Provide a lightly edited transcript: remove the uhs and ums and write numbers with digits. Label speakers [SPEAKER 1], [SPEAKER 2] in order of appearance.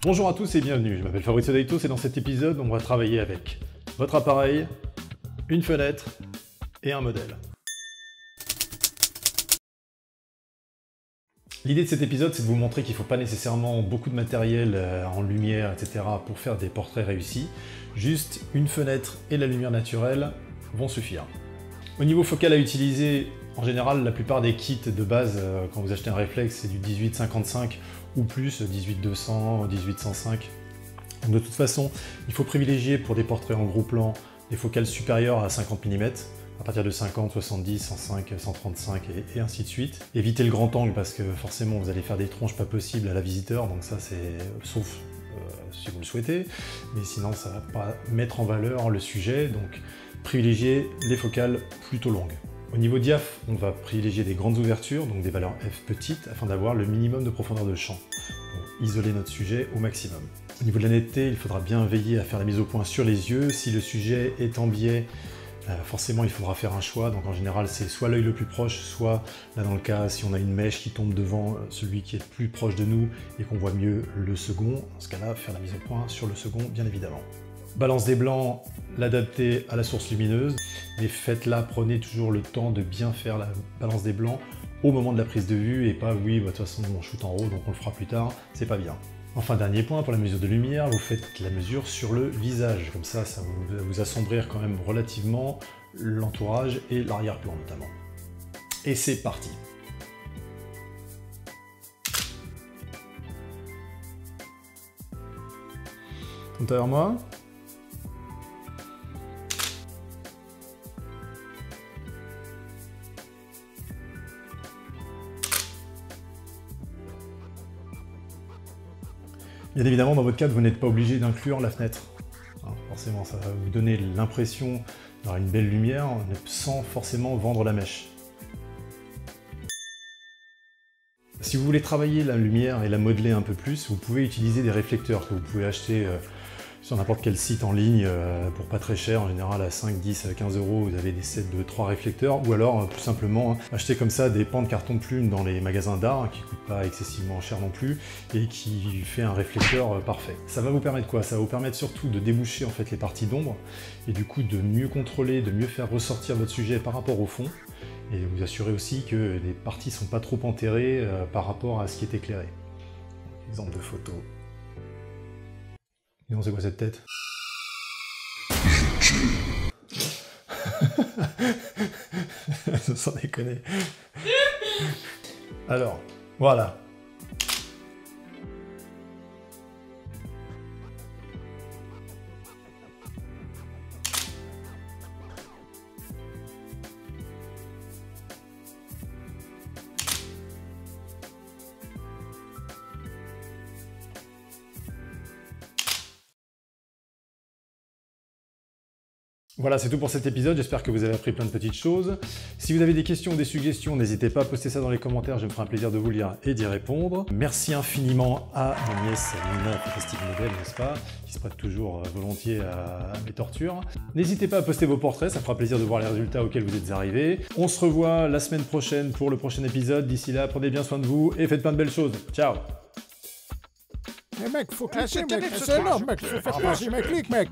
[SPEAKER 1] Bonjour à tous et bienvenue, je m'appelle Fabrizio Daito et dans cet épisode on va travailler avec votre appareil, une fenêtre et un modèle. L'idée de cet épisode c'est de vous montrer qu'il ne faut pas nécessairement beaucoup de matériel en lumière, etc. pour faire des portraits réussis. Juste une fenêtre et la lumière naturelle vont suffire. Au niveau focal à utiliser, en général la plupart des kits de base quand vous achetez un réflexe c'est du 18-55 ou plus, 18-200, 18-105. De toute façon, il faut privilégier pour des portraits en gros plan des focales supérieures à 50 mm, à partir de 50, 70, 105, 135 et ainsi de suite. Évitez le grand angle parce que forcément vous allez faire des tronches pas possibles à la visiteur, donc ça c'est sauf si vous le souhaitez, mais sinon ça va pas mettre en valeur le sujet, donc privilégiez les focales plutôt longues. Au niveau diaph, on va privilégier des grandes ouvertures, donc des valeurs f petites, afin d'avoir le minimum de profondeur de champ, pour isoler notre sujet au maximum. Au niveau de la netteté, il faudra bien veiller à faire la mise au point sur les yeux. Si le sujet est en biais, forcément il faudra faire un choix, donc en général c'est soit l'œil le plus proche, soit là dans le cas si on a une mèche qui tombe devant celui qui est le plus proche de nous et qu'on voit mieux le second, dans ce cas-là faire la mise au point sur le second bien évidemment. Balance des blancs, l'adapter à la source lumineuse, mais faites-la, prenez toujours le temps de bien faire la balance des blancs au moment de la prise de vue et pas oui, de toute façon on shoot en haut donc on le fera plus tard, c'est pas bien. Enfin dernier point, pour la mesure de lumière, vous faites la mesure sur le visage, comme ça va vous assombrir quand même relativement l'entourage et l'arrière-plan notamment. Et c'est parti. Tourne vers moi. Bien évidemment, dans votre cadre, vous n'êtes pas obligé d'inclure la fenêtre. Forcément, ça va vous donner l'impression d'avoir une belle lumière sans forcément vendre la mèche. Si vous voulez travailler la lumière et la modeler un peu plus, vous pouvez utiliser des réflecteurs que vous pouvez acheter sur n'importe quel site en ligne pour pas très cher, en général à 5, 10, 15 euros, vous avez des sets de 3 réflecteurs, ou alors tout simplement acheter comme ça des pans de carton de plume dans les magasins d'art, qui ne coûtent pas excessivement cher non plus, et qui fait un réflecteur parfait. Ça va vous permettre quoi? Ça va vous permettre surtout de déboucher en fait les parties d'ombre, et du coup de mieux contrôler, de mieux faire ressortir votre sujet par rapport au fond, et vous assurer aussi que les parties ne sont pas trop enterrées par rapport à ce qui est éclairé. Exemple de photo. Non, c'est quoi cette tête? Sans déconner. Alors, voilà. Voilà, c'est tout pour cet épisode, j'espère que vous avez appris plein de petites choses. Si vous avez des questions ou des suggestions, n'hésitez pas à poster ça dans les commentaires, je me ferai un plaisir de vous lire et d'y répondre. Merci infiniment à ma nièce Nina, fantastique modèle, n'est-ce pas, qui se prête toujours volontiers à mes tortures. N'hésitez pas à poster vos portraits, ça fera plaisir de voir les résultats auxquels vous êtes arrivés. On se revoit la semaine prochaine pour le prochain épisode. D'ici là, prenez bien soin de vous et faites plein de belles choses. Ciao!
[SPEAKER 2] Mais mec, faut cliquer, mec, c'est énorme, mec, faut faire passer mes clics, mec.